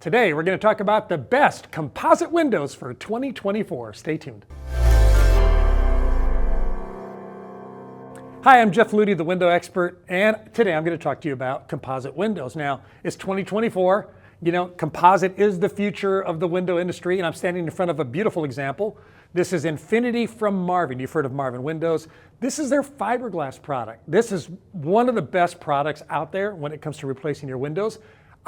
Today we're going to talk about the best composite windows for 2024. Stay tuned. Hi, I'm Jeff Ludy, the window expert, and today I'm going to talk to you about composite windows. Now, it's 2024. You know, composite is the future of the window industry, and I'm standing in front of a beautiful example. This is Infinity from Marvin. You've heard of Marvin Windows. This is their fiberglass product. This is one of the best products out there when it comes to replacing your windows.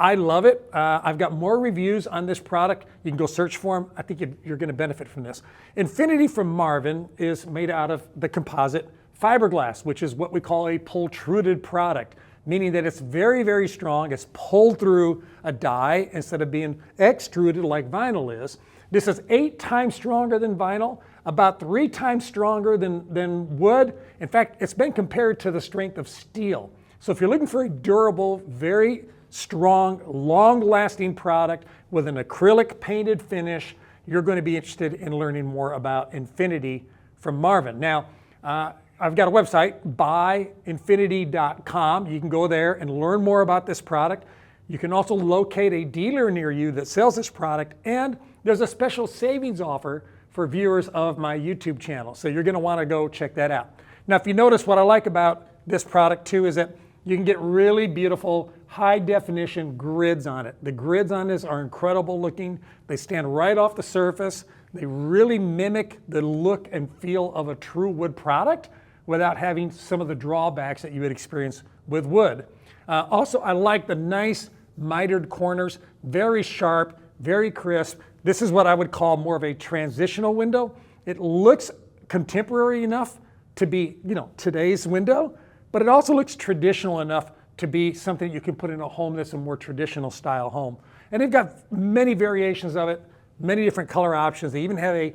I love it. I've got more reviews on this product. You can go search for them. I think you're going to benefit from this. Infinity from Marvin is made out of the composite fiberglass, which is what we call a pultruded product, meaning that it's very, very strong. It's pulled through a die instead of being extruded like vinyl is. This is 8 times stronger than vinyl, about 3 times stronger than wood. In fact, it's been compared to the strength of steel. So if you're looking for a durable, very strong, long-lasting product with an acrylic painted finish, you're going to be interested in learning more about Infinity from Marvin. Now, I've got a website, buyinfinity.com. You can go there and learn more about this product. You can also locate a dealer near you that sells this product, and there's a special savings offer for viewers of my YouTube channel. So you're going to want to go check that out. Now, if you notice, what I like about this product too is that you can get really beautiful high definition grids on it. The grids on this are incredible looking. They stand right off the surface. They really mimic the look and feel of a true wood product without having some of the drawbacks that you would experience with wood. Also, I like the nice mitered corners, very sharp, very crisp. This is what I would call more of a transitional window. It looks contemporary enough to be, today's window, but it also looks traditional enough to be something you can put in a home that's a more traditional style home. And they've got many variations of it, many different color options. They even have a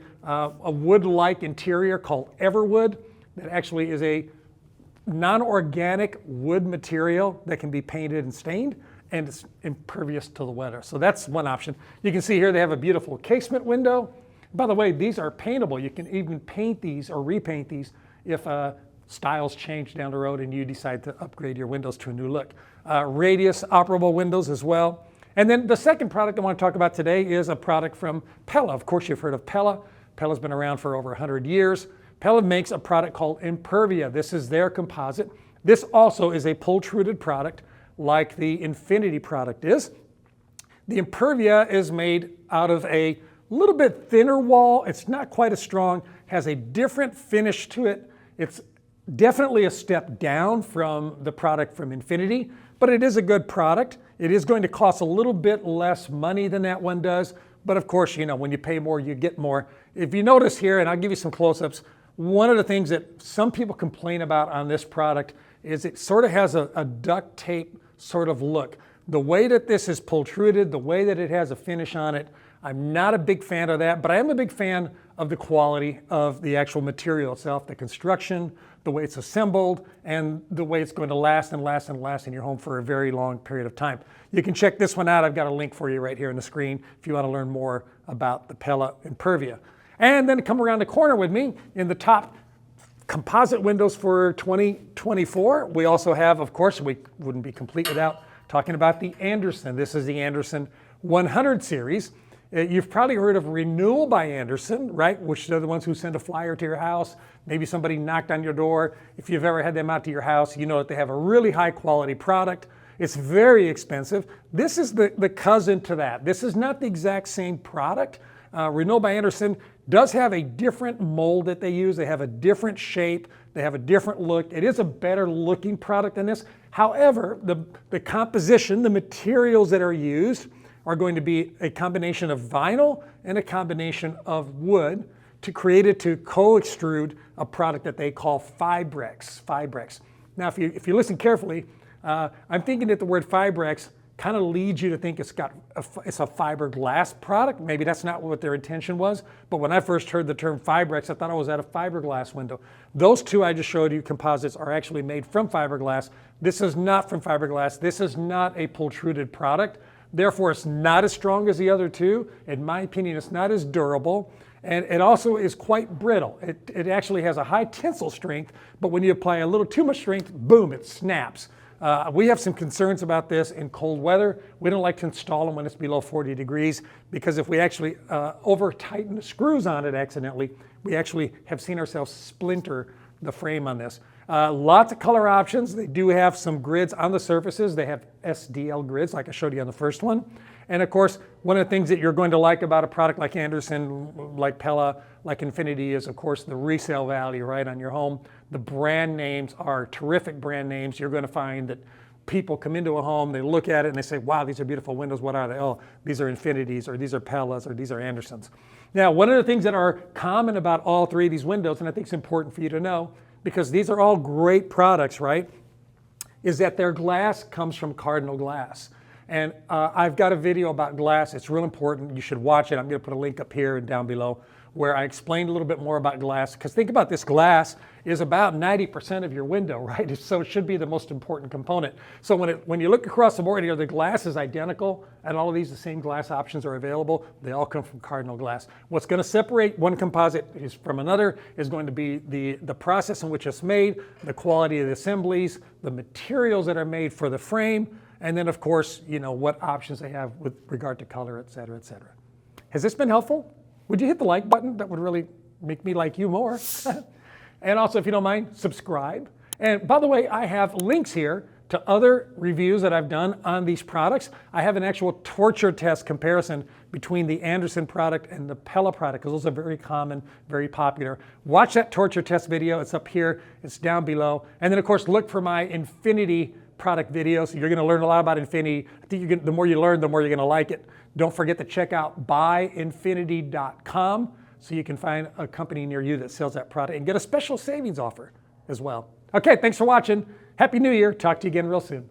wood-like interior called Everwood that actually is a non-organic wood material that can be painted and stained, and it's impervious to the weather. So that's one option. You can see here they have a beautiful casement window. By the way, these are paintable. You can even paint these or repaint these if styles change down the road and you decide to upgrade your windows to a new look. Radius operable windows as well. And then the second product I want to talk about today is a product from Pella. Of course, you've heard of Pella. Pella's been around for over 100 years. Pella makes a product called Impervia. This is their composite. This also is a pultruded product like the Infinity product is. The Impervia is made out of a little bit thinner wall. It's not quite as strong, has a different finish to it. It's definitely a step down from the product from Infinity, but it is a good product. It is going to cost a little bit less money than that one does, but of course, when you pay more, you get more. If you notice here, and I'll give you some close-ups, one of the things that some people complain about on this product is it sort of has a duct tape sort of look. The way that this is pultruded, the way that it has a finish on it, I'm not a big fan of that, but I am a big fan of the quality of the actual material itself, the construction, the way it's assembled, and the way it's going to last and last and last in your home for a very long period of time. You can check this one out. I've got a link for you right here on the screen if you want to learn more about the Pella Impervia. And then come around the corner with me in the top composite windows for 2024. We also have, of course, we wouldn't be complete without talking about the Andersen. This is the Andersen 100 series. You've probably heard of Renewal by Andersen, right? Which are the ones who send a flyer to your house. Maybe somebody knocked on your door. If you've ever had them out to your house, you know that they have a really high quality product. It's very expensive. This is the cousin to that. This is not the exact same product. Renewal by Andersen does have a different mold that they use. They have a different shape. They have a different look. It is a better looking product than this. However, the composition, the materials that are used are going to be a combination of vinyl and a combination of wood to create it to co-extrude a product that they call Fibrex. Now, if you listen carefully, I'm thinking that the word Fibrex kind of leads you to think it's a fiberglass product. Maybe that's not what their intention was, but when I first heard the term Fibrex, I thought I was at a fiberglass window. Those two I just showed you, composites, are actually made from fiberglass. This is not from fiberglass. This is not a pultruded product. Therefore, it's not as strong as the other two. In my opinion, it's not as durable. And it also is quite brittle. It actually has a high tensile strength, but when you apply a little too much strength, boom, it snaps. We have some concerns about this in cold weather. We don't like to install them when it's below 40 degrees because if we actually over tighten the screws on it accidentally, we actually have seen ourselves splinter the frame on this. Lots of color options. They do have some grids on the surfaces. They have SDL grids like I showed you on the first one. And of course, one of the things that you're going to like about a product like Andersen, like Pella, like Infinity is of course the resale value, right, on your home. The brand names are terrific brand names. You're going to find that people come into a home, they look at it and they say, wow, these are beautiful windows. What are they? Oh, these are Infinities, or these are Pellas, or these are Andersens. Now, one of the things that are common about all three of these windows, and I think it's important for you to know, because these are all great products, right, is that their glass comes from Cardinal glass. And I've got a video about glass. It's real important. You should watch it. I'm going to put a link up here and down below where I explained a little bit more about glass. Because think about this, glass is about 90% of your window, right? So it should be the most important component. So when you look across the board here, the glass is identical, and all of these, the same glass options are available. They all come from Cardinal glass. What's going to separate one composite from another is going to be the process in which it's made, the quality of the assemblies, the materials that are made for the frame, and then of course, you know, what options they have with regard to color, et cetera, et cetera. Has this been helpful? Would you hit the like button? That would really make me like you more. And also, if you don't mind, subscribe. And by the way, I have links here to other reviews that I've done on these products. I have an actual torture test comparison between the Andersen product and the Pella product, because those are very common, very popular. Watch that torture test video. It's up here. It's down below. And then, of course, look for my Infinity product videos. You're going to learn a lot about Infinity. I think the more you learn, the more you're going to like it. Don't forget to check out buyinfinity.com so you can find a company near you that sells that product and get a special savings offer as well. Okay, thanks for watching. Happy New Year. Talk to you again real soon.